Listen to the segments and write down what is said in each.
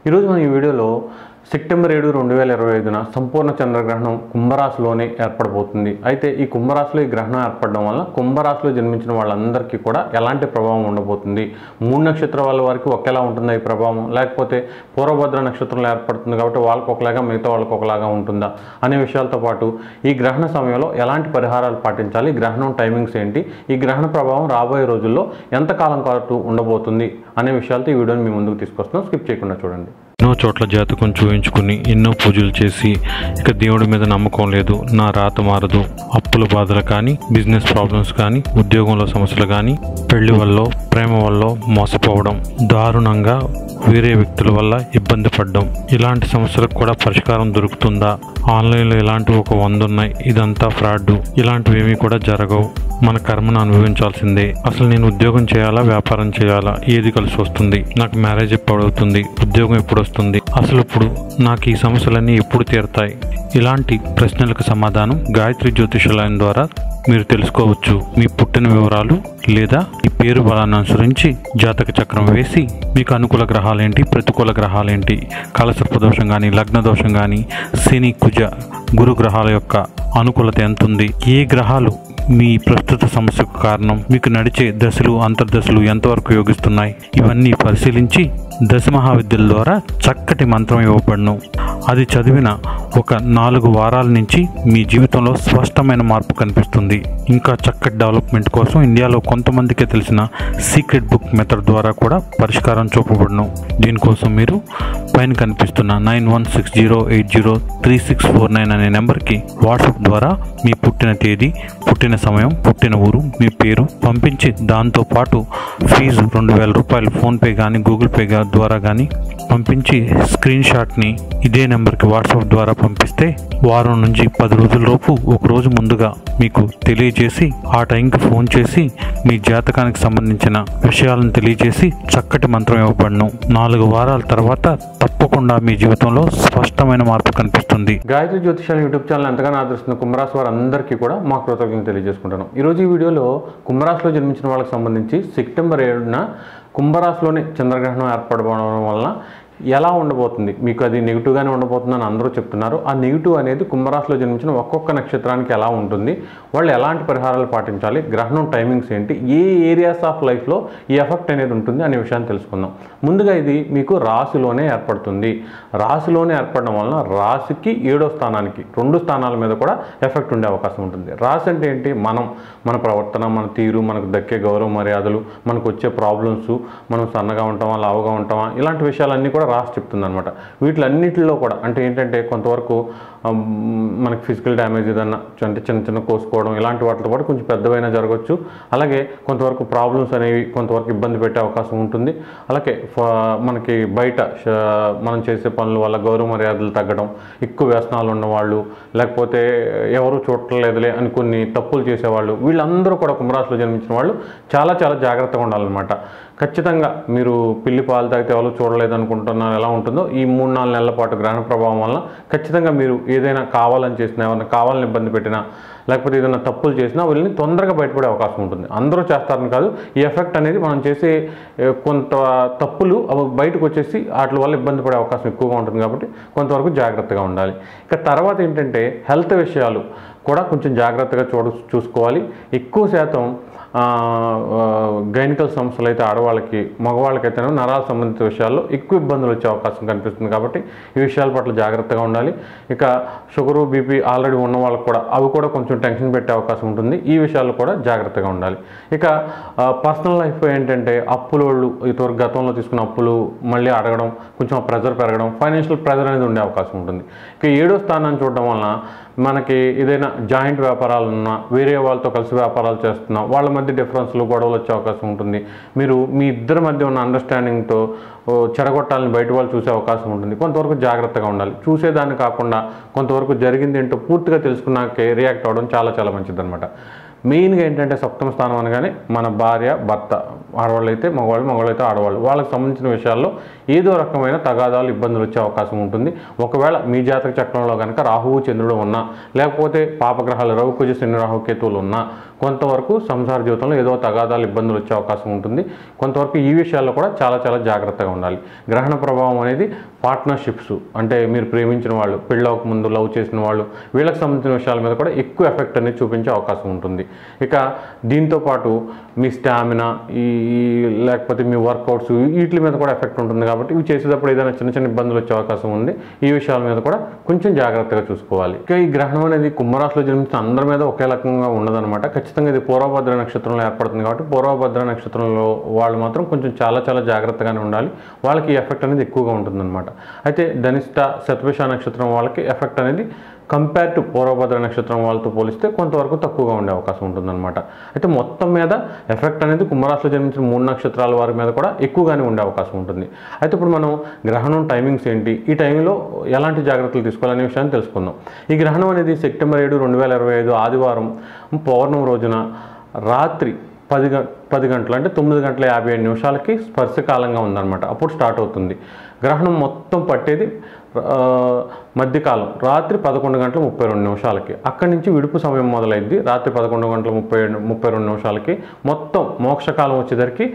ఈరోజు మనం ఈ వీడియోలో సెప్టెంబర్ 7, 2025న సంపూర్ణ చంద్రగ్రహణం కుంభరాశిలోనే ఏర్పడబోతుంది. అయితే ఈ కుంభరాశిలో ఈ గ్రహణం ఏర్పడడం వల్ల కుంభరాశిలో జన్మించిన వాళ్ళందరికీ కూడా ఎలాంటి ప్రభావం ఉండబోతుంది, 3 నక్షత్రాల వారికి ఒకేలా ఉంటుందా ఈ ప్రభావం, లేకపోతే పూర్వభద్ర నక్షత్రంలో ఏర్పడుతుంది కాబట్టి వాళ్ళకి ఒకలాగా మిగతా వాళ్ళకి ఒకలాగా ఉంటుందా అనే విషయాలతో పాటు ఈ గ్రహణ సమయంలో ఎలాంటి పరిహారాలు పాటించాలి, గ్రహణం టైమింగ్స్ ఏంటి, ఈ గ్రహణ ప్రభావం రాబోయే రోజుల్లో ఎంతకాలం పాటు ఉండబోతుంది అనే విషయాలతో ఈ వీడియోని మీ ముందుకు తీసుకొస్తున్నాం. స్కిప్ చేయకుండా చూడండి. ఎన్నో చోట్ల జాతకం చూయించుకుని ఎన్నో పూజలు చేసి ఇక దేవుడి మీద నమ్మకం లేదు, నా రాత మారదు, అప్పుల బాధలు కానీ, బిజినెస్ ప్రాబ్లమ్స్ కానీ, ఉద్యోగంలో సమస్యలు కానీ, పెళ్లి వల్ల, ప్రేమ వల్ల మోసపోవడం, దారుణంగా వేరే వ్యక్తుల వల్ల ఇబ్బంది పడడం, ఇలాంటి సమస్యలకు కూడా పరిష్కారం దొరుకుతుందా, ఆన్లైన్లో ఇలాంటివి ఒక 100 ఉన్నాయి, ఇదంతా ఫ్రాడ్, ఇలాంటివి ఏమీ కూడా జరగవు, మన కర్మను అనుభవించాల్సిందే, అసలు నేను ఉద్యోగం చేయాలా వ్యాపారం చేయాలా, ఏది కలిసి వస్తుంది, నాకు మ్యారేజ్ ఎప్పుడు అవుతుంది, ఉద్యోగం ఎప్పుడు వస్తుంది, అసలు ఇప్పుడు నాకు ఈ సమస్యలన్నీ ఎప్పుడు తీరుతాయి, ఇలాంటి ప్రశ్నలకు సమాధానం గాయత్రి జ్యోతిషాలయం ద్వారా మీరు తెలుసుకోవచ్చు. మీ పుట్టిన వివరాలు లేదా ఈ పేరు బలాన్ని అనుసరించి జాతక చక్రం వేసి మీకు అనుకూల గ్రహాలేంటి, ప్రతికూల గ్రహాలేంటి, కలసర్ప దోషం కానీ, లగ్న దోషం కానీ, శని, కుజ, గురు గ్రహాల యొక్క అనుకూలత ఎంత ఉంది, ఏ గ్రహాలు మీ ప్రస్తుత సమస్యకు కారణం, మీకు నడిచే దశలు అంతర్దశలు ఎంతవరకు యోగిస్తున్నాయి, ఇవన్నీ పరిశీలించి దశమహావిద్యల ద్వారా చక్కటి మంత్రం ఇవ్వబడును. అది చదివిన ఒక 4 వారాల నుంచి మీ జీవితంలో స్పష్టమైన మార్పు కనిపిస్తుంది. ఇంకా చక్కటి డెవలప్మెంట్ కోసం ఇండియాలో కొంతమందికే తెలిసిన సీక్రెట్ బుక్ మెథడ్ ద్వారా కూడా పరిష్కారం చూపబడును. దీనికోసం మీరు పైన కనిపిస్తున్న 9160803649 అనే నెంబర్కి వాట్సాప్ ద్వారా మీ పుట్టిన తేదీ, పుట్టిన సమయం, పుట్టిన ఊరు, మీ పేరు పంపించి దాంతోపాటు ఫీజు 2000 రూపాయలు ఫోన్పే కానీ గూగుల్ పే ద్వారా కానీ పంపించి స్క్రీన్ షాట్ని ఇదే నెంబర్కి వాట్సాప్ ద్వారా పంపిస్తే వారం నుంచి 10 రోజులలోపు ఒక రోజు ముందుగా మీకు తెలియజేసి ఆ టైంకి ఫోన్ చేసి మీ జాతకానికి సంబంధించిన విషయాలను తెలియజేసి చక్కటి మంత్రం ఇవ్వబడును. 4 వారాల తర్వాత తప్పకుండా మీ జీవితంలో స్పష్టమైన మార్పు కనిపిస్తుంది. గాయత్రి జ్యోతిషాలయం యూట్యూబ్ ఛానల్ ఎంతగానో ఆదరిస్తున్న కుంభరాశి వారందరికీ కూడా మా కృతజ్ఞతలు తెలియజేసుకుంటున్నాం. ఈరోజు ఈ వీడియోలో కుంభరాశిలో జన్మించిన వాళ్ళకి సంబంధించి సెప్టెంబర్ 7న కుంభరాశిలోని చంద్రగ్రహణం ఏర్పడడం వలన ఎలా ఉండబోతుంది, మీకు అది నెగిటివ్గానే ఉండబోతుందని అందరూ చెప్తున్నారు. ఆ నెగిటివ్ అనేది కుంభరాశిలో జన్మించిన ఒక్కొక్క నక్షత్రానికి ఎలా ఉంటుంది, వాళ్ళు ఎలాంటి పరిహారాలు పాటించాలి, గ్రహణం టైమింగ్స్ ఏంటి, ఏ ఏరియాస్ ఆఫ్ లైఫ్లో ఈ ఎఫెక్ట్ అనేది ఉంటుంది అనే విషయాన్ని తెలుసుకుందాం. ముందుగా ఇది మీకు రాశిలోనే ఏర్పడుతుంది. రాశిలోనే ఏర్పడడం వలన రాశికి 7వ స్థానానికి 2 స్థానాల మీద కూడా ఎఫెక్ట్ ఉండే అవకాశం ఉంటుంది. రాశి అంటే ఏంటి, మన ప్రవర్తన, మన తీరు, మనకు దక్కే గౌరవ మర్యాదలు, మనకు వచ్చే ప్రాబ్లమ్స్, మనం సన్నగా ఉంటామా లావుగా ఉంటామా, ఇలాంటి విషయాలన్నీ కూడా రాసి చెప్తుంది అనమాట. వీటిలన్నిటిలో కూడా అంటే ఏంటంటే కొంతవరకు మనకి ఫిజికల్ డ్యామేజ్ ఏదన్నా అంటే చిన్న కోసుకోవడం ఇలాంటి వాటితో పాటు కొంచెం పెద్దవైనా జరగవచ్చు. అలాగే కొంతవరకు ప్రాబ్లమ్స్ అనేవి కొంతవరకు ఇబ్బంది పెట్టే అవకాశం ఉంటుంది. అలాగే మనకి బయట మనం చేసే పనుల వల్ల గౌరవ మర్యాదలు తగ్గడం, ఎక్కువ వ్యసనాలు ఉన్నవాళ్ళు, లేకపోతే ఎవరు చూడలేదులే అని కొన్ని తప్పులు చేసేవాళ్ళు, వీళ్ళందరూ కూడా కుంభరాశిలో జన్మించిన వాళ్ళు చాలా జాగ్రత్తగా ఉండాలన్నమాట. ఖచ్చితంగా మీరు పిల్లి పాలు తాగితే ఎవరు చూడలేదు అనుకుంటున్నారు ఎలా ఉంటుందో ఈ 3-4 నెలల పాటు గ్రహణ ప్రభావం వల్ల ఖచ్చితంగా మీరు ఏదైనా కావాలని చేసినా, ఎవరైనా కావాలని ఇబ్బంది పెట్టినా, లేకపోతే ఏదైనా తప్పులు చేసినా వీళ్ళని తొందరగా బయటపడే అవకాశం ఉంటుంది. అందరూ చేస్తారని కాదు, ఈ ఎఫెక్ట్ అనేది మనం చేసే కొంత తప్పులు అవి బయటకు వచ్చేసి వాటి వల్ల ఇబ్బంది పడే అవకాశం ఎక్కువగా ఉంటుంది. కాబట్టి కొంతవరకు జాగ్రత్తగా ఉండాలి. ఇక తర్వాత ఏంటంటే హెల్త్ విషయాలు కూడా కొంచెం జాగ్రత్తగా చూసుకోవాలి. ఎక్కువ శాతం గైనికల్ సమస్యలు అయితే ఆడవాళ్ళకి, మగవాళ్ళకైతే నరాల సంబంధిత విషయాల్లో ఎక్కువ ఇబ్బందులు వచ్చే అవకాశం కనిపిస్తుంది. కాబట్టి ఈ విషయాల పట్ల జాగ్రత్తగా ఉండాలి. ఇక షుగరు, బీపీ ఆల్రెడీ ఉన్న వాళ్ళకి కూడా అవి కూడా కొంచెం టెన్షన్ పెట్టే అవకాశం ఉంటుంది. ఈ విషయాల్లో కూడా జాగ్రత్తగా ఉండాలి. ఇక పర్సనల్ లైఫ్ ఏంటంటే అప్పులోళ్ళు ఇదివరకు గతంలో తీసుకున్న అప్పులు మళ్ళీ అడగడం, కొంచెం ప్రెజర్ పెరగడం, ఫైనాన్షియల్ ప్రెజర్ అనేది ఉండే అవకాశం ఉంటుంది. ఇక 7వ స్థానాన్ని చూడడం వలన మనకి ఏదైనా జాయింట్ వ్యాపారాలు ఉన్నా, వేరే వాళ్ళతో కలిసి వ్యాపారాలు చేస్తున్నా వాళ్ళ మధ్య డిఫరెన్స్లు, గొడవలు వచ్చే అవకాశం ఉంటుంది. మీరు మీ ఇద్దరి మధ్య ఉన్న అండర్స్టాండింగ్తో చెడగొట్టాలని బయట వాళ్ళు చూసే అవకాశం ఉంటుంది. కొంతవరకు జాగ్రత్తగా ఉండాలి. చూసేదాన్ని కాకుండా కొంతవరకు జరిగింది ఏంటో పూర్తిగా తెలుసుకున్నాకే రియాక్ట్ అవ్వడం చాలా మంచిదన్నమాట. మెయిన్గా ఏంటంటే 7వ స్థానం అనగానే మన భార్య, భర్త, ఆడవాళ్ళు అయితే మగవాళ్ళు, మగవాళ్ళు అయితే ఆడవాళ్ళు, వాళ్ళకి సంబంధించిన విషయాల్లో ఏదో రకమైన తగాదాలు ఇబ్బందులు వచ్చే అవకాశం ఉంటుంది. ఒకవేళ మీ జాతక చక్రంలో కనుక రాహువు చంద్రుడు ఉన్నా, లేకపోతే పాపగ్రహాలు రవి కుజ శని రాహు కేతువులు ఉన్నా కొంతవరకు సంసార జీవితంలో ఏదో తగాదాలు ఇబ్బందులు వచ్చే అవకాశం ఉంటుంది. కొంతవరకు ఈ విషయాల్లో కూడా చాలా చాలా జాగ్రత్తగా ఉండాలి. గ్రహణ ప్రభావం అనేది పార్ట్నర్షిప్స్ అంటే మీరు ప్రేమించిన వాళ్ళు, పెళ్ళవక ముందు లవ్ చేసిన వాళ్ళు, వీళ్ళకి సంబంధించిన విషయాల మీద కూడా ఎక్కువ ఎఫెక్ట్ అనేది చూపించే అవకాశం ఉంటుంది. ఇక దీంతోపాటు మీ స్టామినా లేకపోతే మీ వర్కౌట్స్ వీటి మీద కూడా ఎఫెక్ట్ ఉంటుంది. కాబట్టి ఇవి చేసేటప్పుడు ఏదైనా చిన్న చిన్న ఇబ్బందులు వచ్చే అవకాశం ఉంది. ఈ విషయాల మీద కూడా కొంచెం జాగ్రత్తగా చూసుకోవాలి. ఇక ఈ గ్రహణం అనేది కుంభరాశిలో జన్మించిన అందరి మీద ఒకే రకంగా ఉండదన్నమాట. ఖచ్చితంగా ఇది పూర్వభద్ర నక్షత్రంలో ఏర్పడుతుంది కాబట్టి పూర్వభద్ర నక్షత్రంలో వాళ్ళు మాత్రం కొంచెం చాలా చాలా జాగ్రత్తగానే ఉండాలి. వాళ్ళకి ఈ ఎఫెక్ట్ అనేది ఎక్కువగా ఉంటుందన్నమాట. అయితే ధనిష్ట శతభిష నక్షత్రం వాళ్ళకి ఎఫెక్ట్ అనేది కంపేర్ టు పూర్వభద్ర నక్షత్రం వాళ్ళతో పోలిస్తే కొంతవరకు తక్కువగా ఉండే అవకాశం ఉంటుందన్నమాట. అయితే మొత్తం మీద ఎఫెక్ట్ అనేది కుంభరాశిలో జన్మించిన 3 నక్షత్రాల వారి మీద కూడా ఎక్కువగానే ఉండే అవకాశం ఉంటుంది. అయితే ఇప్పుడు మనం గ్రహణం టైమింగ్స్ ఏంటి, ఈ టైంలో ఎలాంటి జాగ్రత్తలు తీసుకోవాలనే విషయాన్ని తెలుసుకుందాం. ఈ గ్రహణం అనేది సెప్టెంబర్ 7, 2025 ఆదివారం పౌర్ణమి రోజున రాత్రి 10 గంటలు అంటే 9:57 స్పర్శకాలంగా ఉందన్నమాట. అప్పుడు స్టార్ట్ అవుతుంది. గ్రహణం మొత్తం పట్టేది మధ్యకాలం రాత్రి 11:32 అక్కడి నుంచి విడుపు సమయం మొదలైంది. రాత్రి 11:32 మొత్తం మోక్షకాలం వచ్చేసరికి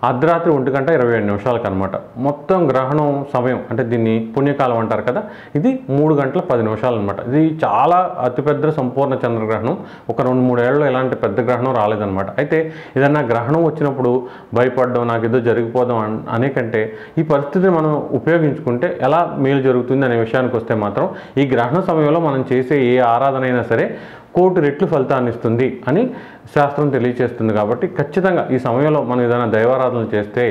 అర్ధరాత్రి 1:27 అనమాట. మొత్తం గ్రహణం సమయం అంటే దీన్ని పుణ్యకాలం అంటారు కదా, ఇది 3:10 అనమాట. ఇది చాలా అతిపెద్ద సంపూర్ణ చంద్రగ్రహణం. ఒక 2-3 ఏళ్ళలో ఇలాంటి పెద్ద గ్రహణం రాలేదన్నమాట. అయితే ఏదన్నా గ్రహణం వచ్చినప్పుడు భయపడడం, నాకు ఏదో జరిగిపోదాం అనే కంటే ఈ పరిస్థితిని మనం ఉపయోగించుకుంటే ఎలా మేలు జరుగుతుంది అనే విషయానికి వస్తే మాత్రం ఈ గ్రహణ సమయంలో మనం చేసే ఏ ఆరాధన అయినా సరే 1,000,000 రెట్లు ఫలితాన్ని ఇస్తుంది అని శాస్త్రం తెలియజేస్తుంది. కాబట్టి ఖచ్చితంగా ఈ సమయంలో మనం ఏదైనా దైవారాధనలు చేస్తే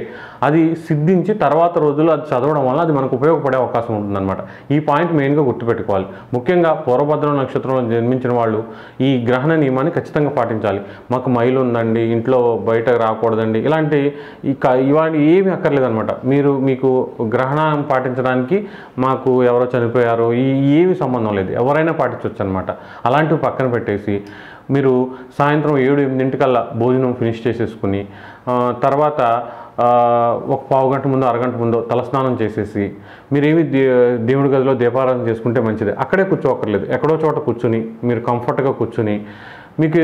అది సిద్ధించి తర్వాత రోజుల్లో అది చదవడం వల్ల అది మనకు ఉపయోగపడే అవకాశం ఉంటుందన్నమాట. ఈ పాయింట్ మెయిన్గా గుర్తుపెట్టుకోవాలి. ముఖ్యంగా పూర్వభద్ర నక్షత్రంలో జన్మించిన వాళ్ళు ఈ గ్రహణ నియమాన్ని ఖచ్చితంగా పాటించాలి. మాకు మైలు ఉందండి, ఇంట్లో బయట రాకూడదండి, ఇలాంటి ఇవాళ ఏమీ అక్కర్లేదన్నమాట. మీకు గ్రహణం పాటించడానికి మాకు ఎవరో చనిపోయారో ఏమీ సంబంధం లేదు, ఎవరైనా పాటించవచ్చు అనమాట. అలాంటివి పక్కన పెట్టేసి మీరు సాయంత్రం 7-8 భోజనం ఫినిష్ చేసేసుకుని తర్వాత ఒక పావు గంట ముందో అరగంట ముందో తలస్నానం చేసేసి మీరేమి దేవుడి గదిలో దీపారాధన చేసుకుంటే మంచిది. అక్కడే కూర్చోక్కర్లేదు, ఎక్కడో చోట కూర్చుని మీరు కంఫర్ట్గా కూర్చుని మీకు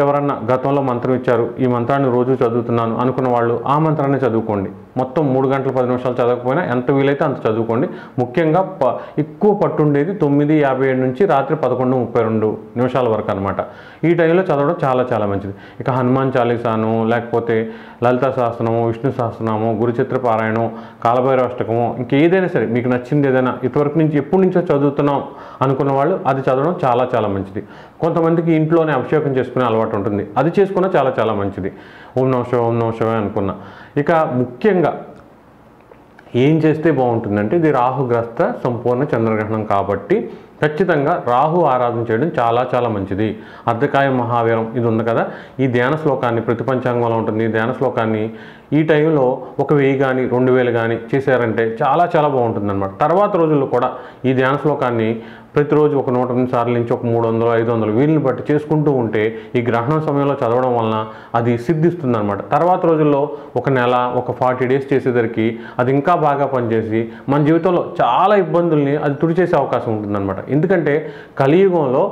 ఎవరన్నా గతంలో మంత్రం ఇచ్చారు, ఈ మంత్రాన్ని రోజు చదువుతున్నాను అనుకున్న వాళ్ళు ఆ మంత్రాన్ని చదువుకోండి. మొత్తం 3:10 చదవకపోయినా ఎంత వీలైతే అంత చదువుకోండి. ముఖ్యంగా ఎక్కువ పట్టుండేది 9:57 నుంచి రాత్రి 11:32 వరకు అనమాట. ఈ టైంలో చదవడం చాలా చాలా మంచిది. ఇక హనుమాన్ చాలీసాను, లేకపోతే లలితా సహస్రనామం, విష్ణు సహస్రనామం, గురుచిత్ర పారాయణం, కాలభైరవాష్టకము, ఇంకేదైనా సరే మీకు నచ్చింది ఏదైనా ఇటువరకు నుంచి ఎప్పటి నుంచో చదువుతున్నాం అనుకున్న వాళ్ళు అది చదవడం చాలా చాలా మంచిది. కొంతమందికి ఇంట్లోనే అభిషేకం చేసుకునే అలవాటు ఉంటుంది, అది చేసుకున్నా చాలా చాలా మంచిది. ఓం నమః శివాయ, ఓం నమః శివాయ అనుకున్నా. ఇక ముఖ్యంగా ఏం చేస్తే బాగుంటుందంటే ఇది రాహుగ్రస్త సంపూర్ణ చంద్రగ్రహణం కాబట్టి ఖచ్చితంగా రాహు ఆరాధన చేయడం చాలా చాలా మంచిది. అర్ధకాయ మహావీరం ఇది ఉంది కదా, ఈ ధ్యాన శ్లోకాన్ని ప్రతి పంచాంగంలో ఉంటుంది. ఈ ధ్యాన శ్లోకాన్ని ఈ టైంలో 1,000 కానీ 2,000 కానీ చేశారంటే చాలా చాలా బాగుంటుందన్నమాట. తర్వాత రోజుల్లో కూడా ఈ ధ్యాన శ్లోకాన్ని ప్రతిరోజు ఒక 108 సార్లు నుంచి ఒక 300, 500 వీళ్ళని బట్టి చేసుకుంటూ ఉంటే ఈ గ్రహణం సమయంలో చదవడం వలన అది సిద్ధిస్తుంది అనమాట. తర్వాత రోజుల్లో ఒక నెల, ఒక 40 డేస్ చేసేసరికి అది ఇంకా బాగా పనిచేసి మన జీవితంలో చాలా ఇబ్బందుల్ని అది తుడిచేసే అవకాశం ఉంటుందన్నమాట. ఎందుకంటే కలియుగంలో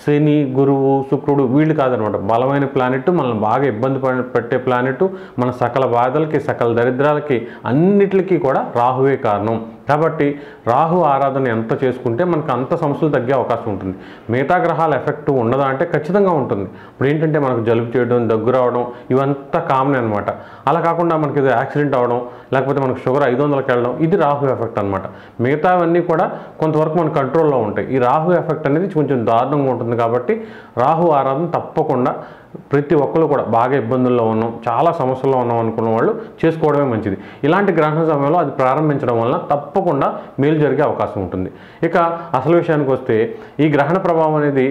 శని, గురువు, శుక్రుడు వీళ్ళు కాదనమాట, బలమైన ప్లానెట్, మనల్ని బాగా ఇబ్బంది పెట్టే ప్లానెట్, మన సకల బాధలకి సకల దరిద్రాలకి అన్నిటికీ కూడా రాహువే కారణం. కాబట్టి రాహు ఆరాధన ఎంత చేసుకుంటే మనకు అంత సమస్యలు తగ్గే అవకాశం ఉంటుంది. మిగతా గ్రహాల ఎఫెక్ట్ ఉండదా అంటే ఖచ్చితంగా ఉంటుంది. ఇప్పుడు ఏంటంటే మనకు జలుబు చేయడం, దగ్గు రావడం ఇవంతా కామన్ అనమాట. అలా కాకుండా మనకి ఏదో యాక్సిడెంట్ అవ్వడం, లేకపోతే మనకు షుగర్ 500కి వెళ్ళడం, ఇది రాహు ఎఫెక్ట్ అనమాట. మిగతావన్నీ కూడా కొంతవరకు మన కంట్రోల్లో ఉంటాయి. ఈ రాహు ఎఫెక్ట్ అనేది కొంచెం దారుణంగా ఉంటుంది. కాబట్టి రాహు ఆరాధన తప్పకుండా ప్రతి ఒక్కరు కూడా బాగా ఇబ్బందుల్లో ఉన్నాం, చాలా సమస్యల్లో ఉన్నాం అనుకున్న వాళ్ళు చేసుకోవడమే మంచిది. ఇలాంటి గ్రహణ సమయంలో అది ప్రారంభించడం వలన తప్పకుండా మేలు జరిగే అవకాశం ఉంటుంది. ఇక అసలు విషయానికి వస్తే ఈ గ్రహణ ప్రభావం అనేది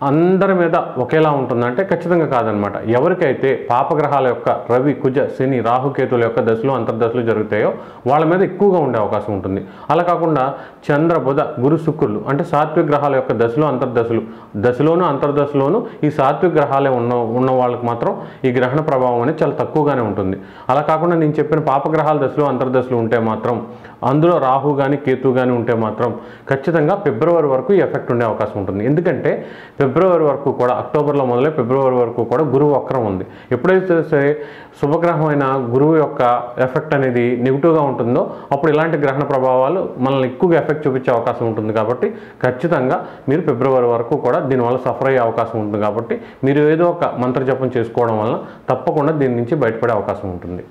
అందరి మీద ఒకేలా ఉంటుందంటే ఖచ్చితంగా కాదనమాట. ఎవరికైతే పాపగ్రహాల యొక్క రవి, కుజ, శని, రాహుకేతుల యొక్క దశలు అంతర్దశలు జరుగుతాయో వాళ్ళ మీద ఎక్కువగా ఉండే అవకాశం ఉంటుంది. అలా కాకుండా చంద్ర, బుధ, గురు, శుక్రులు అంటే సాత్విక గ్రహాల యొక్క దశలు అంతర్దశలు, దశలోను అంతర్దశలోను ఈ సాత్విక గ్రహాలే ఉన్న వాళ్ళకి మాత్రం ఈ గ్రహణ ప్రభావం అనేది చాలా తక్కువగానే ఉంటుంది. అలా కాకుండా నేను చెప్పిన పాపగ్రహాల దశలు అంతర్దశలు ఉంటే మాత్రం, అందులో రాహు కానీ కేతు కానీ ఉంటే మాత్రం ఖచ్చితంగా ఫిబ్రవరి వరకు ఈ ఎఫెక్ట్ ఉండే అవకాశం ఉంటుంది. ఎందుకంటే ఫిబ్రవరి వరకు కూడా, అక్టోబర్లో మొదలై ఫిబ్రవరి వరకు కూడా గురువు వక్రం ఉంది. ఎప్పుడైతే సరే శుభగ్రహమైన గురువు యొక్క ఎఫెక్ట్ అనేది నెగిటివ్గా ఉంటుందో అప్పుడు ఇలాంటి గ్రహణ ప్రభావాలు మనల్ని ఎక్కువగా ఎఫెక్ట్ చూపించే అవకాశం ఉంటుంది. కాబట్టి ఖచ్చితంగా మీరు ఫిబ్రవరి వరకు కూడా దీనివల్ల సఫర్ అయ్యే అవకాశం ఉంటుంది. కాబట్టి మీరు ఏదో ఒక మంత్ర జపం చేసుకోవడం వల్ల తప్పకుండా దీని నుంచి బయటపడే అవకాశం ఉంటుంది.